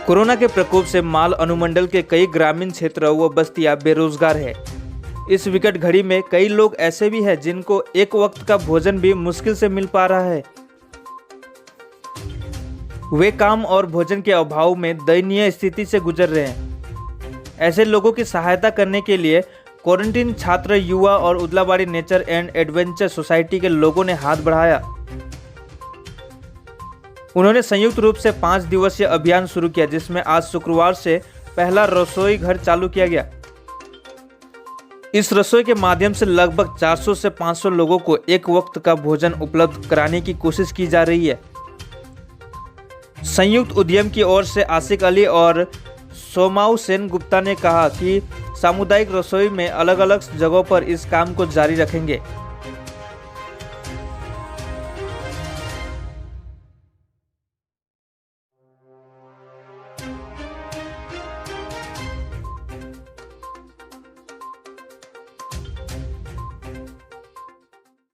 Corona के प्रकोप से माल अनुमंडल के कई ग्रामीण क्षेत्र व बस्तियां बेरोजगार है। इस विकट घड़ी में कई लोग ऐसे भी हैं जिनको एक वक्त का भोजन भी मुश्किल से मिल पा रहा है। वे काम और भोजन के अभाव में दयनीय स्थिति से गुजर रहे हैं। ऐसे लोगों की सहायता करने के लिए क्वारंटीन छात्र, युवा और Udlabari nature and adventure society के लोगों ने हाथ बढ़ाया। उन्होंने संयुक्त रूप से 5 दिवसीय अभियान शुरू किया, जिसमें आज शुक्रवार से पहला रसोई घर चालू किया गया। इस रसोई के माध्यम से लगभग 400 से 500 लोगों को एक वक्त का भोजन उपलब्ध कराने की कोशिश की जा रही है। संयुक्त उद्यम की ओर से आशिक अली और सोमाऊ सेन गुप्ता ने कहा कि सामुदायिक रसोई में अलग अलग जगहों पर इस काम को जारी रखेंगे।